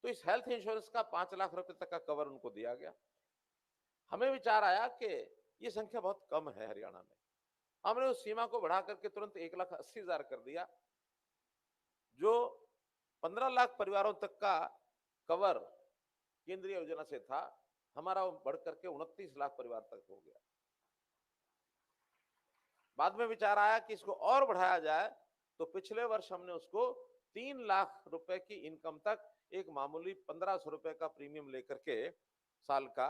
तो इस health insurance का 5 लाख रुपए तक का कवर उनको दिया गया। हमें विचार आया कि ये संख्या बहुत कम है हरियाणा में। हमने उस सीमा को बढ़ा करके तुरंत 1,80,000 कर दिया, जो 15 लाख परिवारों तक का कवर केंद्रीय योजना से था, हमारा वो बढ़ करके 29 लाख परिवार तक हो गया। बाद में विचार आया कि इसको और बढ़ाया जाए, तो पिछले वर्ष हमने उसको 3 लाख रुपए की इनकम तक एक मामूली 1,500 रुपए का प्रीमियम लेकर के साल का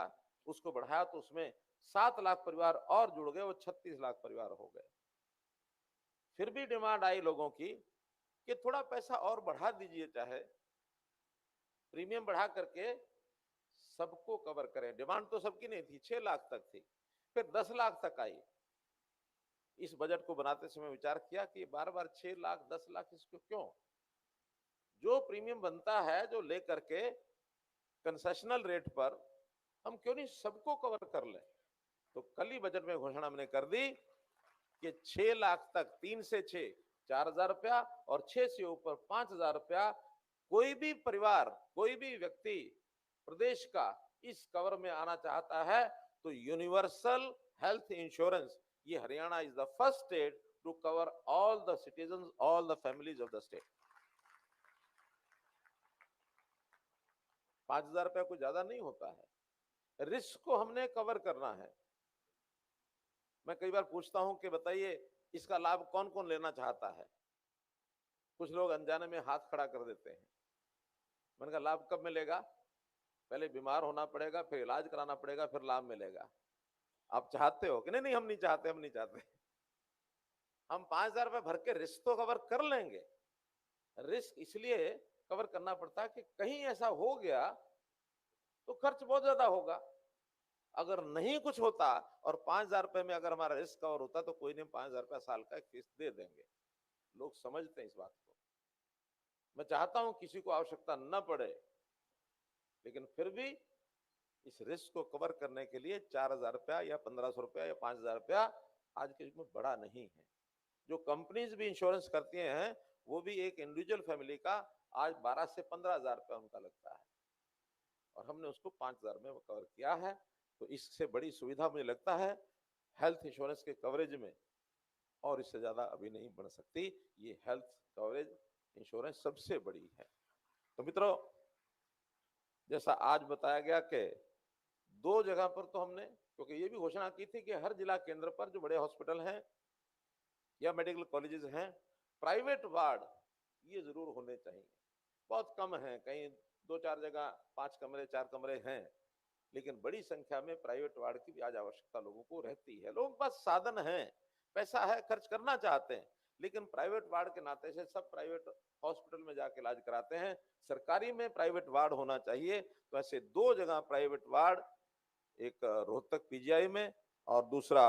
उसको बढ़ाया, तो उसमें 7 लाख परिवार और जुड़ गए, वो 36 लाख परिवार हो गए। फिर भी डिमांड आई लोगों की कि थोड़ा पैसा और बढ़ा दीजिए, चाहे प्रीमियम बढ़ा करके सबको कवर करें। डिमांड तो सबकी नहीं थी, 6 लाख तक थी, फिर 10 लाख तक आई। इस बजट को बनाते समय विचार किया कि बार बार 6 लाख 10 लाख इसको क्यों, जो प्रीमियम बनता है जो लेकर के कंसेशनल रेट पर हम क्यों नहीं सबको कवर कर लें। तो कल ही बजट में घोषणा हमने कर दी कि 6 लाख तक 3 से 6 4,000 रुपया और 6 से ऊपर 5,000 रुपया कोई भी परिवार, कोई भी व्यक्ति प्रदेश का इस कवर में आना चाहता है तो यूनिवर्सल हेल्थ इंश्योरेंस, ये Haryana is the first state to cover all the citizens, all the families of the state. 5,000 रुपया कोई ज्यादा नहीं होता है, रिस्क को हमने कवर करना है। मैं कई बार पूछता हूं कि बताइए इसका लाभ कौन कौन लेना चाहता है। कुछ लोग अनजाने में हाथ खड़ा कर देते हैं। मैंने कहा लाभ कब मिलेगा? पहले बीमार होना पड़ेगा, फिर इलाज कराना पड़ेगा, फिर लाभ मिलेगा। आप चाहते हो कि नहीं? नहीं, हम नहीं चाहते, हम नहीं चाहते। हम 5,000 रुपए भर के रिस्क तो कवर कर लेंगे। रिस्क इसलिए कवर करना पड़ता है कि कहीं ऐसा हो गया तो खर्च बहुत ज्यादा होगा। अगर नहीं कुछ होता और 5,000 रुपए में अगर हमारा रिस्क कवर होता तो कोई नहीं, 5,000 रुपया साल का किस्त दे देंगे। लोग समझते हैं इस बात को। मैं चाहता हूं किसी को आवश्यकता न पड़े, लेकिन फिर भी इस रिस्क को कवर करने के लिए 4,000 रुपया या 1,500 रुपया या 5,000 रुपया आज के युग में बड़ा नहीं है। जो कंपनीज भी इंश्योरेंस करती हैं वो भी एक इंडिविजुअल फैमिली का आज 12 से 15,000 रुपया उनका लगता है, और हमने उसको 5,000 में कवर किया है। तो इससे बड़ी सुविधा मुझे लगता है हेल्थ इंश्योरेंस के कवरेज में, और इससे ज्यादा अभी नहीं बन सकती। ये हेल्थ कवरेज इंश्योरेंस सबसे बड़ी है। तो मित्रों, जैसा आज बताया गया कि 2 जगह पर तो हमने, क्योंकि ये भी घोषणा की थी कि हर जिला केंद्र पर जो बड़े हॉस्पिटल हैं या मेडिकल कॉलेजेस हैं, प्राइवेट वार्ड ये जरूर होने चाहिए। बहुत कम है, कहीं 2-4 जगह 5 कमरे 4 कमरे हैं, लेकिन बड़ी संख्या में प्राइवेट वार्ड की भी आज आवश्यकता लोगों को रहती है। लोगों के पास साधन है, पैसा है, खर्च करना चाहते हैं, लेकिन प्राइवेट वार्ड के नाते से सब प्राइवेट हॉस्पिटल में जाके इलाज कराते हैं। सरकारी में प्राइवेट वार्ड होना चाहिए। तो ऐसे 2 जगह प्राइवेट वार्ड, एक रोहतक पीजीआई में और दूसरा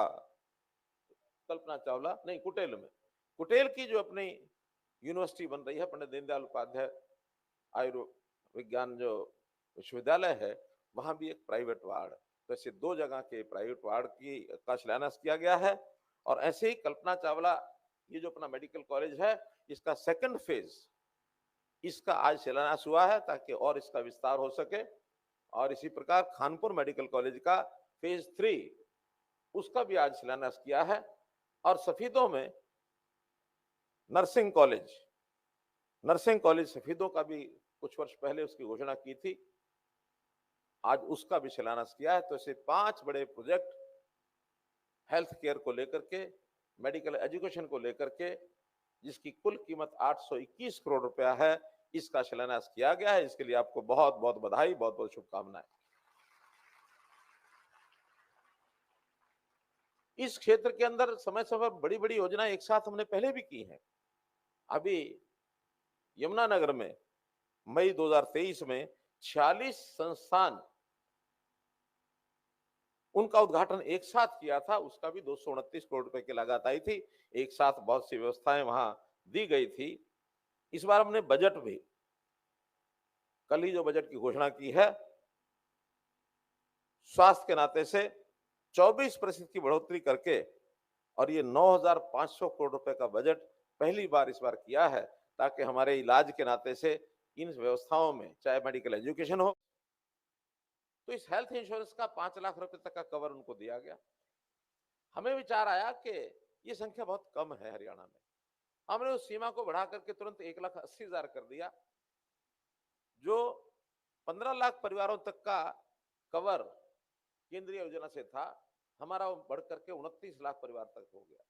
कल्पना चावला नहीं कुटेल में। कुटेल की जो अपनी यूनिवर्सिटी बन रही है, पंडित दीनदयाल उपाध्याय आयुर्विज्ञान जो विश्वविद्यालय है, वहां भी एक प्राइवेट वार्ड। तो ऐसे 2 जगह के प्राइवेट वार्ड का शिलान्यास किया गया है। और ऐसे ही कल्पना चावला ये जो अपना मेडिकल कॉलेज है, इसका 2nd फेज इसका आज शिलान्यास हुआ है ताकि और इसका विस्तार हो सके। और इसी प्रकार खानपुर मेडिकल कॉलेज का फेज 3 उसका भी आज शिलान्यास किया है। और सफीदों में नर्सिंग कॉलेज सफीदों का भी कुछ वर्ष पहले उसकी घोषणा की थी, आज उसका भी शिलान्यास किया है। तो ऐसे 5 बड़े प्रोजेक्ट हेल्थ केयर को लेकर के, मेडिकल एजुकेशन को लेकर के, जिसकी कुल कीमत 821 करोड़ रुपया है, इसका शिलान्यास किया गया है। इसके लिए आपको बहुत बहुत बधाई, बहुत बहुत शुभकामनाएं। इस क्षेत्र के अंदर समय समय पर बड़ी बड़ी योजनाएं एक साथ हमने पहले भी की हैं। अभी यमुनानगर में मई 2023 में 46 संस्थान, उनका उद्घाटन एक साथ किया था। उसका भी 229 करोड़ रुपए की लागत आई थी। एक साथ बहुत सी व्यवस्थाएं वहां दी गई थी। इस बार हमने बजट भी, कल ही जो बजट की घोषणा की है, स्वास्थ्य के नाते से 24% की बढ़ोतरी करके, और ये 9,500 करोड़ रुपए का बजट पहली बार इस बार किया है, ताकि हमारे इलाज के नाते से इन व्यवस्थाओं में, चाहे मेडिकल एजुकेशन हो, तो इस हेल्थ इंश्योरेंस का 5 लाख रुपए तक का कवर उनको दिया गया। हमें विचार आया कि ये संख्या बहुत कम है हरियाणा में। हमने उस सीमा को बढ़ा करके तुरंत 1,80,000 कर दिया, जो 15 लाख परिवारों तक का कवर केंद्रीय योजना से था, हमारा वो बढ़ करके 29 लाख परिवार तक हो गया।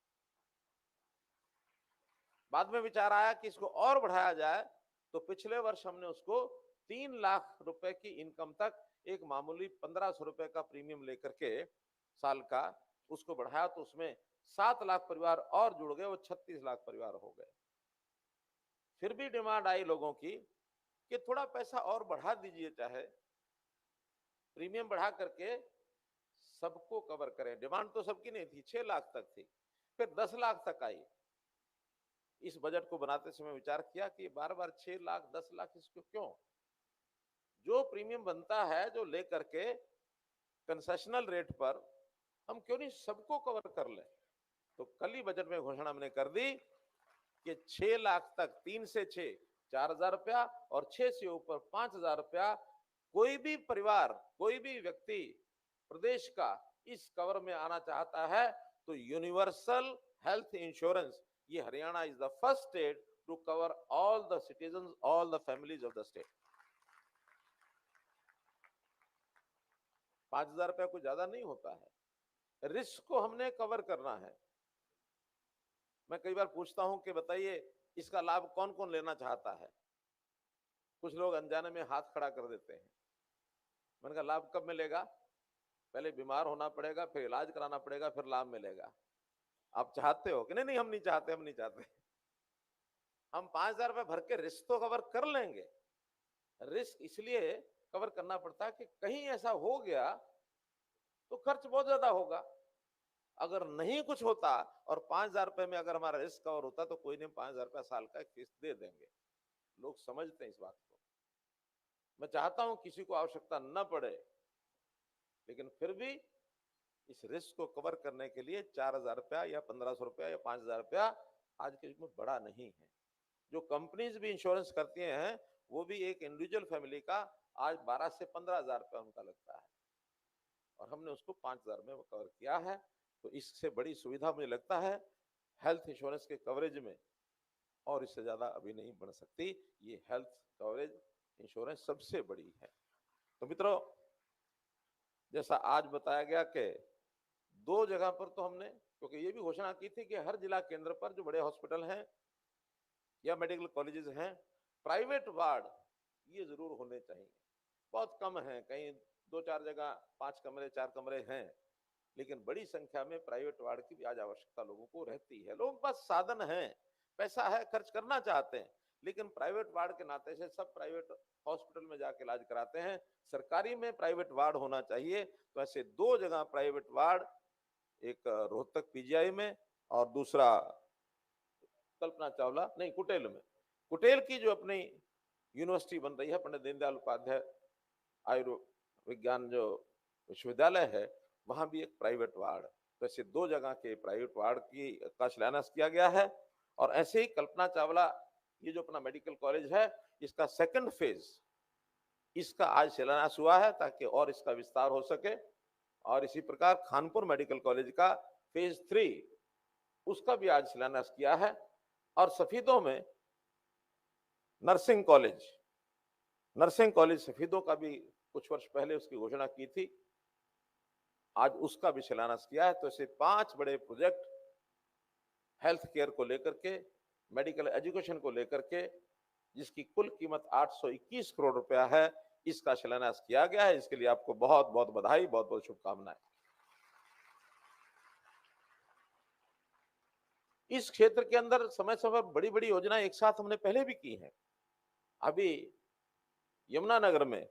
बाद में विचार आया कि इसको और बढ़ाया जाए, तो पिछले वर्ष हमने उसको 3 लाख रुपए की इनकम तक एक मामूली 1,500 रुपए का प्रीमियम लेकर के साल का उसको बढ़ाया, तो उसमें 7 लाख परिवार और जुड़ गए, वो 36 लाख परिवार हो गए। फिर भी डिमांड आई लोगों की कि थोड़ा पैसा और बढ़ा दीजिए, चाहे प्रीमियम बढ़ा करके सबको कवर करें। डिमांड तो सबकी नहीं थी, 6 लाख तक थी, फिर 10 लाख तक आई। इस बजट को बनाते समय विचार किया कि बार बार 6 लाख 10 लाख इसको क्यों, जो प्रीमियम बनता है जो लेकर के कंसेशनल रेट पर हम क्यों नहीं सबको कवर कर ले। तो कल ही बजट में घोषणा हमने कर दी कि 6 लाख तक 3 से 6 4,000 रुपया और 6 से ऊपर 5,000 रुपया कोई भी परिवार, कोई भी व्यक्ति प्रदेश का इस कवर में आना चाहता है तो यूनिवर्सल हेल्थ इंश्योरेंस, ये Haryana is the first state to cover all the citizens, all the families of the state. 5,000 रुपया कोई ज्यादा नहीं होता है। रिस्क को हमने कवर करना है। मैं कई बार पूछता हूं कि बताइए इसका लाभ कौन कौन लेना चाहता है। कुछ लोग अनजाने में हाथ खड़ा कर देते हैं। मैंने कहा लाभ कब मिलेगा? पहले बीमार होना पड़ेगा, फिर इलाज कराना पड़ेगा, फिर लाभ मिलेगा। आप चाहते हो कि नहीं? नहीं, हम नहीं चाहते, हम नहीं चाहते। हम 5,000 रुपए भर के रिस्क तो कवर कर लेंगे। रिस्क इसलिए कवर करना पड़ता है कि कहीं ऐसा हो गया तो खर्च बहुत ज्यादा होगा। अगर नहीं कुछ होता और 5,000 रुपए में अगर हमारा रिस्क कवर होता तो कोई नहीं, 5,000 रुपया साल का किस्त दे देंगे। लोग समझते हैं इस बात को। मैं चाहता हूं किसी को आवश्यकता न पड़े, लेकिन फिर भी इस रिस्क को कवर करने के लिए 4,000 रुपया या 1,500 रुपया या 5,000 रुपया आज के युग में बड़ा नहीं है। जो कंपनीज भी इंश्योरेंस करती हैं वो भी एक इंडिविजुअल फैमिली का आज 12 से 15,000 रुपया उनका लगता है, और हमने उसको 5,000 में कवर किया है। तो इससे बड़ी सुविधा मुझे लगता है हेल्थ इंश्योरेंस के कवरेज में, और इससे ज्यादा अभी नहीं बन सकती। ये हेल्थ कवरेज इंश्योरेंस सबसे बड़ी है। तो मित्रों, जैसा आज बताया गया कि 2 जगह पर तो हमने, क्योंकि ये भी घोषणा की थी कि हर जिला केंद्र पर जो बड़े हॉस्पिटल हैं या मेडिकल कॉलेजेस हैं, प्राइवेट वार्ड ये जरूर होने चाहिए। बहुत कम है, कहीं 2-4 जगह 5 कमरे 4 कमरे हैं, लेकिन बड़ी संख्या में प्राइवेट वार्ड की भी आज आवश्यकता लोगों को रहती है। लोगों के पास साधन है, पैसा है, खर्च करना चाहते हैं, लेकिन प्राइवेट वार्ड के नाते से सब प्राइवेट हॉस्पिटल में जाके इलाज कराते हैं। सरकारी में प्राइवेट वार्ड होना चाहिए। तो ऐसे 2 जगह प्राइवेट वार्ड, एक रोहतक पीजीआई में और दूसरा कल्पना चावला नहीं कुटेल में। कुटेल की जो अपनी यूनिवर्सिटी बन रही है, पंडित दीनदयाल उपाध्याय आयुर्विज्ञान जो विश्वविद्यालय है, वहां भी एक प्राइवेट वार्ड। तो ऐसे 2 जगह के प्राइवेट वार्ड की का शिलान्यास किया गया है। और ऐसे ही कल्पना चावला ये जो अपना मेडिकल कॉलेज है, इसका 2nd फेज इसका आज शिलान्यास हुआ है ताकि और इसका विस्तार हो सके। और इसी प्रकार खानपुर मेडिकल कॉलेज का फेज 3 उसका भी आज शिलान्यास किया है। और सफीदों में नर्सिंग कॉलेज सफीदों का भी कुछ वर्ष पहले उसकी घोषणा की थी, आज उसका भी शिलान्यास किया है। तो ऐसे 5 बड़े प्रोजेक्ट हेल्थ केयर को लेकर के, मेडिकल एजुकेशन को लेकर के, जिसकी कुल कीमत 821 करोड़ रुपया है, इसका शिलान्यास किया गया है। इसके लिए आपको बहुत बहुत बधाई, बहुत बहुत शुभकामनाएं। इस क्षेत्र के अंदर समय समय बड़ी बड़ी योजनाएं एक साथ हमने पहले भी की हैं। अभी यमुनानगर में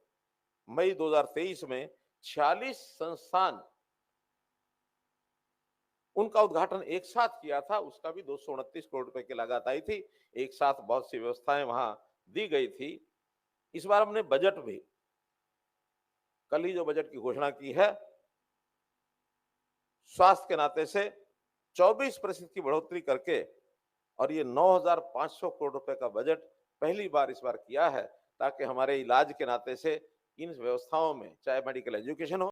मई 2023 में 46 संस्थान, उनका उद्घाटन एक साथ किया था। उसका भी 229 करोड़ रुपए की लागत आई थी। एक साथ बहुत सी व्यवस्थाएं वहां दी गई थी। इस बार हमने बजट भी, कल ही जो बजट की घोषणा की है, स्वास्थ्य के नाते से 24% की बढ़ोतरी करके, और ये 9,500 करोड़ रुपए का बजट पहली बार इस बार किया है। ताकि हमारे इलाज के नाते से इन व्यवस्थाओं में, चाहे मेडिकल एजुकेशन हो